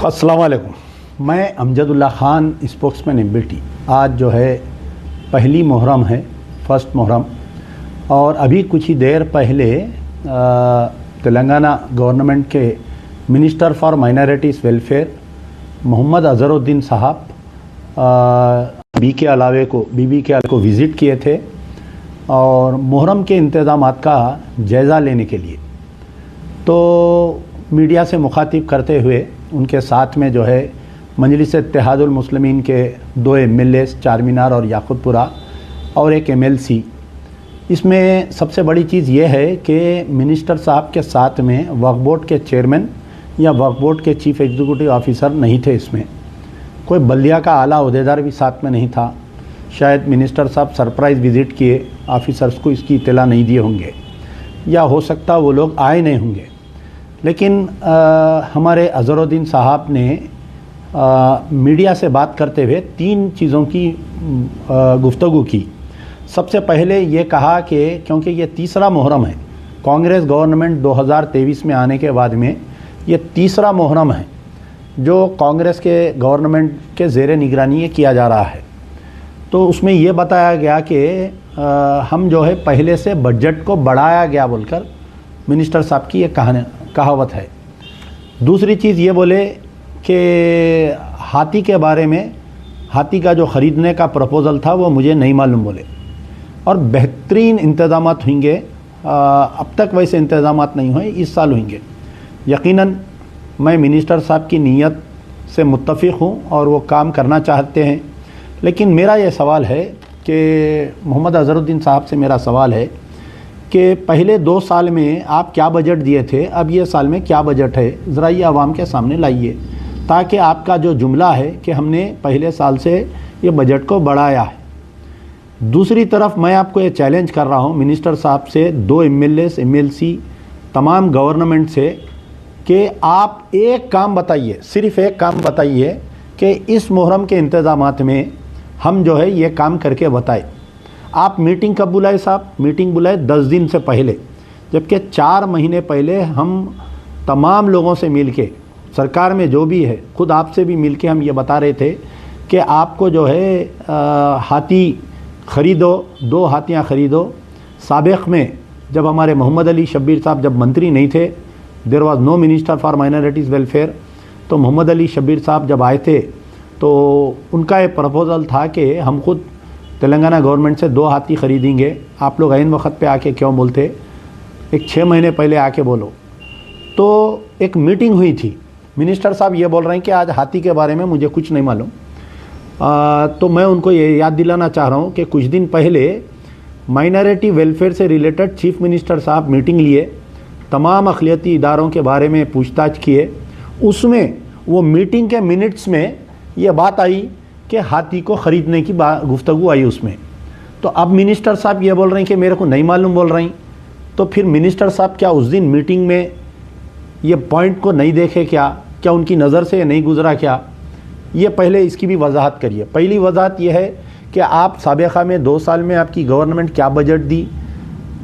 अस्सलाम वालेकुम। मैं अमजदुल्ला ख़ान, स्पोक्समैन एमबीटी। आज जो है पहली मुहर्रम है, फर्स्ट मुहर्रम, और अभी कुछ ही देर पहले तेलंगाना गवर्नमेंट के minister for minorities welfare Mohammad Azharuddin साहब बीबी के अलावे को विज़िट किए थे और मुहर्रम के इंतज़ामात का जायज़ा लेने के लिए। तो मीडिया से मुखातिब करते हुए उनके साथ में जो है मजलिस इत्तेहादुल मुस्लिमीन के 2 MLAs चारमीनार और याकुतपुरा और एक MLC। इसमें सबसे बड़ी चीज़ ये है कि मिनिस्टर साहब के साथ में वक्फ बोर्ड के चेयरमैन या वक्फ बोर्ड के चीफ एग्जीक्यूटिव ऑफिसर नहीं थे। इसमें कोई बल्दिया का आला ओहदेदार भी साथ में नहीं था। शायद मिनिस्टर साहब सरप्राइज़ विज़िट किए, ऑफिसर्स को इसकी इत्तला नहीं दिए होंगे, या हो सकता वो लोग आए नहीं होंगे। लेकिन हमारे अज़हरुद्दीन साहब ने मीडिया से बात करते हुए 3 चीज़ों की गुफ्तगू की। सबसे पहले ये कहा कि क्योंकि ये तीसरा मुहर्रम है, कांग्रेस गवर्नमेंट 2023 में आने के बाद में ये तीसरा मुहर्रम है जो कांग्रेस के गवर्नमेंट के ज़ेरे निगरानी ये किया जा रहा है। तो उसमें ये बताया गया कि हम जो है पहले से बजट को बढ़ाया गया बोलकर मिनिस्टर साहब की ये कहावत है। दूसरी चीज़ ये बोले कि हाथी के बारे में, हाथी का जो ख़रीदने का प्रपोज़ल था वो मुझे नहीं मालूम बोले, और बेहतरीन इंतज़ामात होंगे। अब तक वैसे इंतज़ामात नहीं हुए, इस साल होंगे यकीनन। मैं मिनिस्टर साहब की नीयत से मुत्तफ़िक़ हूँ और वो काम करना चाहते हैं। लेकिन मेरा ये सवाल है कि मोहम्मद अज़हरुद्दीन साहब से मेरा सवाल है कि पहले 2 साल में आप क्या बजट दिए थे, अब ये साल में क्या बजट है, ज़रा ये आवाम के सामने लाइए, ताकि आपका जो जुमला है कि हमने पहले साल से ये बजट को बढ़ाया है। दूसरी तरफ मैं आपको ये चैलेंज कर रहा हूँ मिनिस्टर साहब से, 2 MLAs MLC तमाम गवर्नमेंट से, कि आप एक काम बताइए, सिर्फ़ एक काम बताइए कि इस मुहर्रम के इंतज़ामात में हम जो है ये काम करके बताए। आप मीटिंग कब बुलाए साहब? मीटिंग बुलाए 10 दिन से पहले, जबकि 4 महीने पहले हम तमाम लोगों से मिल के, सरकार में जो भी है, खुद आपसे भी मिल के हम ये बता रहे थे कि आपको जो है हाथी ख़रीदो, 2 हाथियाँ ख़रीदो। साबिक़ में जब हमारे मोहम्मद अली शब्बीर साहब जब मंत्री नहीं थे, there was no minister for minorities welfare, तो मोहम्मद अली शब्बीर साहब जब आए थे तो उनका ये प्रपोज़ल था कि हम खुद तेलंगाना गवर्नमेंट से 2 हाथी ख़रीदेंगे। आप लोग ऐन वक्त पे आके क्यों बोलते, एक 6 महीने पहले आके बोलो। तो एक मीटिंग हुई थी, मिनिस्टर साहब ये बोल रहे हैं कि आज हाथी के बारे में मुझे कुछ नहीं मालूम। तो मैं उनको ये याद दिलाना चाह रहा हूँ कि कुछ दिन पहले माइनॉरिटी वेलफेयर से रिलेटेड चीफ मिनिस्टर साहब मीटिंग लिए, तमाम अक़लियती इदारों के बारे में पूछताछ किए। उसमें वो मीटिंग के मिनट्स में ये बात आई कि हाथी को ख़रीदने की गुफ्तगू आई उसमें। तो अब मिनिस्टर साहब ये बोल रहे हैं कि मेरे को नहीं मालूम बोल रही। तो फिर मिनिस्टर साहब क्या उस दिन मीटिंग में ये पॉइंट को नहीं देखे क्या उनकी नज़र से नहीं गुजरा क्या? ये पहले इसकी भी वजाहत करिए। पहली वजाहत ये है कि आप साबिक़ा में 2 साल में आपकी गवर्नमेंट क्या बजट दी,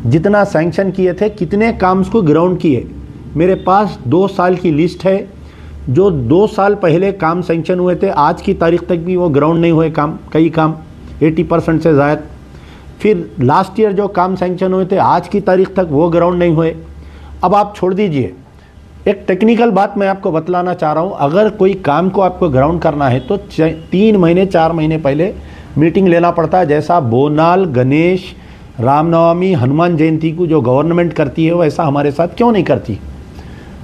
जितना सैंक्शन किए थे, कितने काम्स को ग्राउंड किए। मेरे पास 2 साल की लिस्ट है, जो 2 साल पहले काम सैंक्शन हुए थे, आज की तारीख़ तक भी वो ग्राउंड नहीं हुए काम, कई काम 80% से ज़ायद। फिर लास्ट ईयर जो काम सैंक्शन हुए थे, आज की तारीख़ तक वो ग्राउंड नहीं हुए। अब आप छोड़ दीजिए, एक टेक्निकल बात मैं आपको बतलाना चाह रहा हूँ। अगर कोई काम को आपको ग्राउंड करना है तो 3 महीने 4 महीने पहले मीटिंग लेना पड़ता है। जैसा बोनाल, गणेश, रामनवमी, हनुमान जयंती को जो गवर्नमेंट करती है, वैसा हमारे साथ क्यों नहीं करती?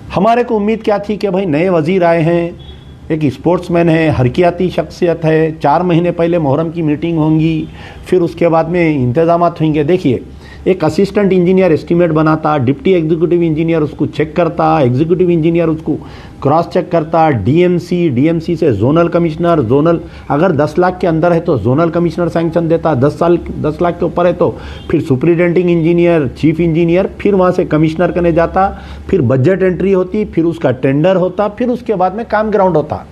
हमारे को उम्मीद क्या थी कि भाई नए वज़ीर आए हैं, एक स्पोर्ट्समैन है, हरकियाती शख्सियत है, 4 महीने पहले मुहर्रम की मीटिंग होंगी, फिर उसके बाद में इंतज़ामात होंगे। देखिए, एक असिस्टेंट इंजीनियर एस्टीमेट बनाता, डिप्टी एग्जीक्यूटिव इंजीनियर उसको चेक करता, एग्जीक्यूटिव इंजीनियर उसको क्रॉस चेक करता, डीएमसी से जोनल कमिश्नर, जोनल अगर 10 लाख के अंदर है तो जोनल कमिश्नर सैंक्शन देता, 10 लाख के ऊपर है तो फिर सुपरिटेंडिंग इंजीनियर, चीफ इंजीनियर, फिर वहाँ से कमिश्नर करने जाता, फिर बजट एंट्री होती, फिर उसका टेंडर होता, फिर उसके बाद में काम ग्राउंड होता।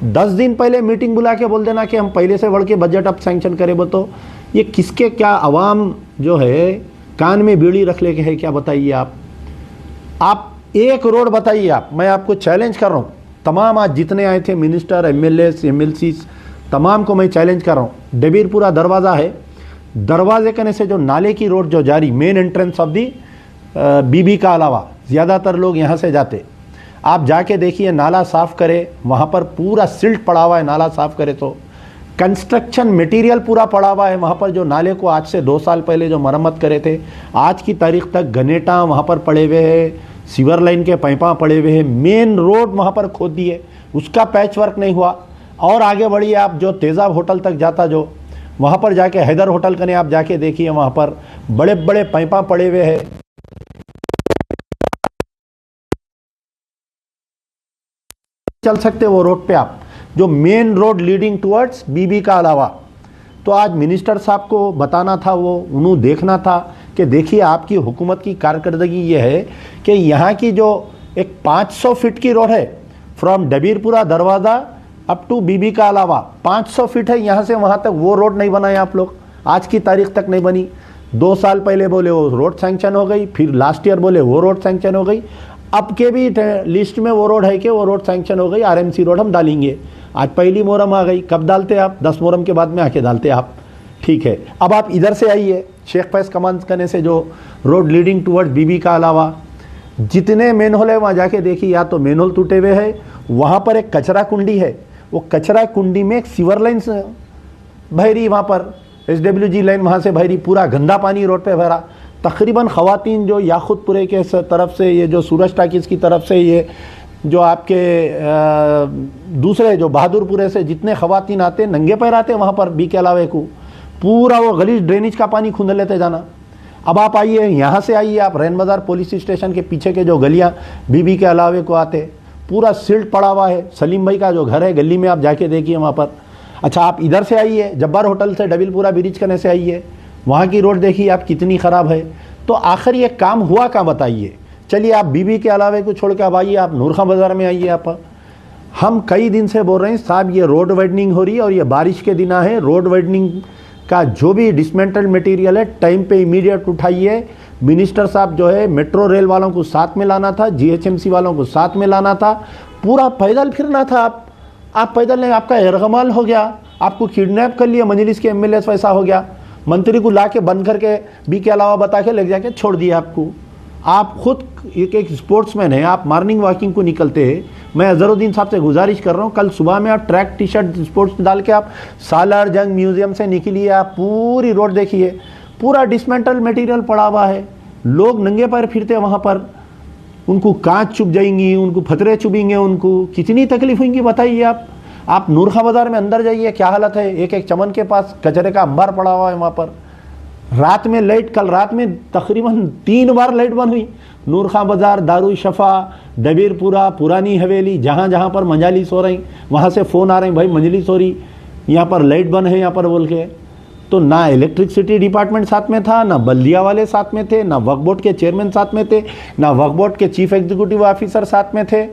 10 दिन पहले मीटिंग बुला के बोल देना कि हम पहले से बढ़ के बजट अब सैंक्शन करें, तो ये किसके क्या आवाम जो है कान में बीड़ी रख ले के है क्या? बताइए आप 1 करोड़ बताइए आप, मैं आपको चैलेंज कर रहा हूँ। तमाम आज जितने आए थे मिनिस्टर, एमएलए, एमएलसी, तमाम को मैं चैलेंज कर रहा हूँ। डबीरपुरा दरवाज़ा है, दरवाजे कने से जो नाले की रोड जो जारी मेन एंट्रेंस ऑफ दी बीबी का अलावा ज़्यादातर लोग यहाँ से जाते, आप जाके देखिए नाला साफ़ करे, वहाँ पर पूरा सिल्ट पड़ा हुआ है, नाला साफ़ करे तो कंस्ट्रक्शन मटेरियल पूरा पड़ा हुआ है वहाँ पर। जो नाले को आज से 2 साल पहले जो मरम्मत करे थे, आज की तारीख तक गनेटा वहाँ पर पड़े हुए हैं, सीवर लाइन के पाइपा पड़े हुए हैं, मेन रोड वहाँ पर खोद दिए, उसका पैच वर्क नहीं हुआ। और आगे बढ़िए आप जो तेज़ाब होटल तक जाता, जो वहाँ पर जाके हैदर होटल कने आप जाके देखिए, वहाँ पर बड़े बड़े पाइपा पड़े हुए हैं। चल सकते वो रोड पे आप, जो मेन रोड लीडिंग टुवर्ड्स बीबी का अलावा। तो आज मिनिस्टर साहब को बताना था, वो उन्होंने देखना था कि देखिए आपकी हुकूमत की कारकर्दगी ये है कि यहाँ की जो एक 500 फीट की रोड है फ्रॉम डबीरपुरा दरवाज़ा अप टू बीबी का अलावा 500 फीट है, यहाँ से वहाँ तक वो रोड नहीं बनाए आप लोग, आज की तारीख तक नहीं बनी। 2 साल पहले बोले वो रोड सैंक्शन हो गई, फिर लास्ट ईयर बोले वो रोड सैंक्शन हो गई, अब के भी लिस्ट में वो रोड है कि वो रोड सैंक्शन हो गई, आरएमसी रोड हम डालेंगे। आज पहली मोहरम आ गई, कब डालते आप? 10 मोहरम के बाद में आके डालते आप, ठीक है। अब आप इधर से आइए, शेख फैज कमान करने से जो रोड लीडिंग टुवर्ड्स बीबी का अलावा जितने मेन होल है वहाँ जाके देखिए, या तो मेन होल टूटे हुए है, वहाँ पर एक कचरा कुंडी है, वो कचरा कुंडी में एक सीवर लाइन बहरी, वहाँ पर SWG लाइन वहाँ से बहरी, पूरा गंदा पानी रोड पे भरा। तकरीबन ख़वातीन जो याखुतपुरे के तरफ से, ये जो सूरज टाकिस की तरफ से, ये जो आपके दूसरे जो बहादुरपुरे से जितने ख़वातीन आते नंगे पैर आते वहाँ पर बी के अलावे को, पूरा वो गलीज ड्रेनेज का पानी खूंद लेते जाना। अब आप आइए, यहाँ से आइए आप रैन बाज़ार पुलिस स्टेशन के पीछे के जो गलियाँ बीबी के अलावे को आते, पूरा सिल्ट पड़ा हुआ है। सलीम भाई का जो घर है गली में आप जाके देखिए वहाँ पर। अच्छा आप इधर से आइए, जब्बार होटल से डबीरपुरा ब्रिज करने से आइए, वहाँ की रोड देखिए आप कितनी ख़राब है। तो आखिर ये काम हुआ क्या बताइए? चलिए आप बीबी के अलावे को छोड़ के अब आइए, आप नूरखां बाज़ार में आइए। आप हम कई दिन से बोल रहे हैं साहब, ये रोड वाइडनिंग हो रही है और ये बारिश के दिन है, रोड वाइडनिंग का जो भी डिसमेंटल मटेरियल है टाइम पे इमीडिएट उठाइए। मिनिस्टर साहब जो है मेट्रो रेल वालों को साथ में लाना था, GHMC वालों को साथ में लाना था, पूरा पैदल फिरना था। आप पैदल नहीं, आपका इरगमाल हो गया, आपको किडनैप कर लिया मजलिस के MLA, वैसा हो गया। मंत्री को ला के बंद करके बी के अलावा बता के ले जाके छोड़ दिया आपको। आप खुद एक स्पोर्ट्समैन है, आप मॉर्निंग वॉकिंग को निकलते हैं। मैं अजहरुद्दीन साहब से गुजारिश कर रहा हूँ, कल सुबह में आप ट्रैक टी-शर्ट स्पोर्ट्स डाल के आप सालार जंग म्यूजियम से निकलिए, आप पूरी रोड देखिए, पूरा डिसमेंटल मटेरियल पड़ा हुआ है, लोग नंगे पैर फिरते हैं वहाँ पर, उनको कांच चुभ जाएंगी, उनको फतरे चुभेंगे, उनको कितनी तकलीफ होंगी बताइए आप। आप नूरखां बाज़ार में अंदर जाइए, क्या हालत है, एक एक चमन के पास कचरे का अंबार पड़ा हुआ है वहाँ पर। रात में लाइट, कल रात में तकरीबन 3 बार लाइट बंद हुई। नूरखां बाज़ार, दारुल शफा, डबीरपुरा, पुरानी हवेली, जहाँ जहाँ पर मजालिस हो रही वहाँ से फ़ोन आ रहे हैं, भाई मजलिस हो रही, यहाँ पर लाइट बंद है यहाँ पर बोल के। तो ना इलेक्ट्रिसिटी डिपार्टमेंट साथ में था, ना बल्दिया वाले साथ में थे, ना वक्फ बोर्ड के चेयरमैन साथ में थे, ना वक्फ बोर्ड के चीफ एग्जीक्यूटिव ऑफिसर साथ में थे।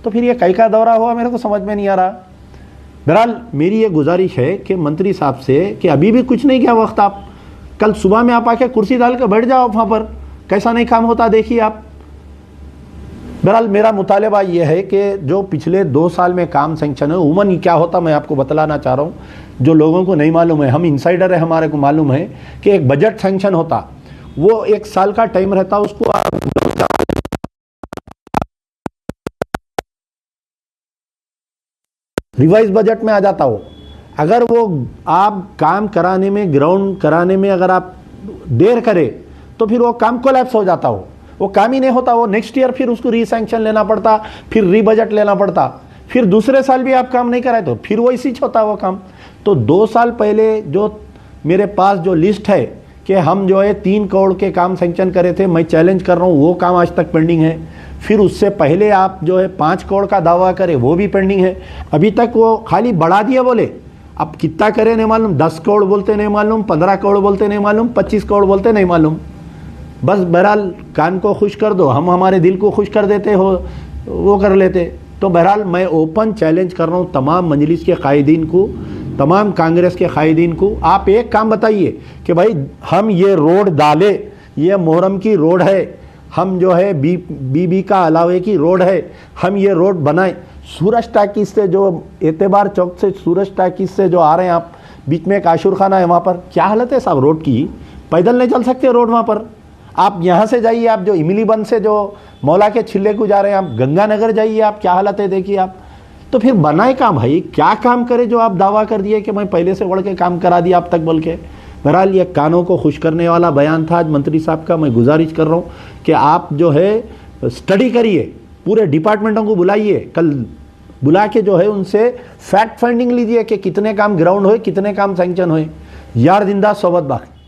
तो फिर ये कई का दौरा हुआ, मेरे को समझ में नहीं आ रहा। बहरहाल मेरी ये गुजारिश है कि मंत्री साहब से कि अभी भी कुछ नहीं किया वक्त, आप कल सुबह में आप आके कुर्सी डाल के बैठ जाओ वहाँ पर, कैसा नहीं काम होता देखिए आप। बहरहाल मेरा मुतालबा ये है कि जो पिछले 2 साल में काम सैंक्शन है, उमूमन क्या होता मैं आपको बतलाना चाह रहा हूँ, जो लोगों को नहीं मालूम है, हम इंसाइडर है, हमारे को मालूम है कि एक बजट सैंक्शन होता, वो 1 साल का टाइम रहता, उसको रिवाइज बजट में आ जाता हो। अगर वो आप काम कराने में, ग्राउंड कराने में अगर आप देर करें तो फिर वो काम कोलैप्स हो जाता हो, वो काम ही नहीं होता, वो नेक्स्ट ईयर फिर उसको रीसैंक्शन लेना पड़ता, फिर री बजट लेना पड़ता, फिर दूसरे साल भी आप काम नहीं कराए तो फिर वो इसी होता वो काम। तो 2 साल पहले जो मेरे पास जो लिस्ट है कि हम जो है 3 करोड़ के काम सैंक्शन करे थे, मैं चैलेंज कर रहा हूँ वो काम आज तक पेंडिंग है। फिर उससे पहले आप जो है 5 करोड़ का दावा करें, वो भी पेंडिंग है, अभी तक वो खाली बढ़ा दिया बोले। अब कितना करे नहीं मालूम, 10 करोड़ बोलते नहीं मालूम, 15 करोड़ बोलते नहीं मालूम, 25 करोड़ बोलते नहीं मालूम। बस बहरहाल कान को खुश कर दो, हम हमारे दिल को खुश कर देते हो, वो कर लेते। तो बहरहाल मैं ओपन चैलेंज कर रहा हूँ तमाम मजलिस के कायदीन को, तमाम कांग्रेस के कायदीन को, आप एक काम बताइए कि भाई हम ये रोड डाले, ये मोहरम की रोड है, हम जो है बीबी का अलावे की रोड है, हम ये रोड बनाए। सूरज टाकिज से जो एतबार चौक से सूरज टाकिज से जो आ रहे हैं आप, बीच में एक आशुर खाना है, वहाँ पर क्या हालत है साहब रोड की, पैदल नहीं चल सकते रोड वहाँ पर। आप यहाँ से जाइए, आप जो इमलीबंद से जो मौला के छिल्ले को जा रहे हैं, आप गंगानगर जाइए, आप क्या हालत है देखिए आप। तो फिर बनाए काम भाई, क्या काम करे जो आप दावा कर दिए कि मैं पहले से बढ़ के काम करा दिया अब तक बोल के। बहरहाल ये कानों को खुश करने वाला बयान था आज मंत्री साहब का। मैं गुजारिश कर रहा हूँ कि आप जो है स्टडी करिए, पूरे डिपार्टमेंटों को बुलाइए, कल बुला के जो है उनसे फैक्ट फाइंडिंग लीजिए कि कितने काम ग्राउंड हुए, कितने काम सैंक्शन हुए। यार जिंदा सोबत बाकी।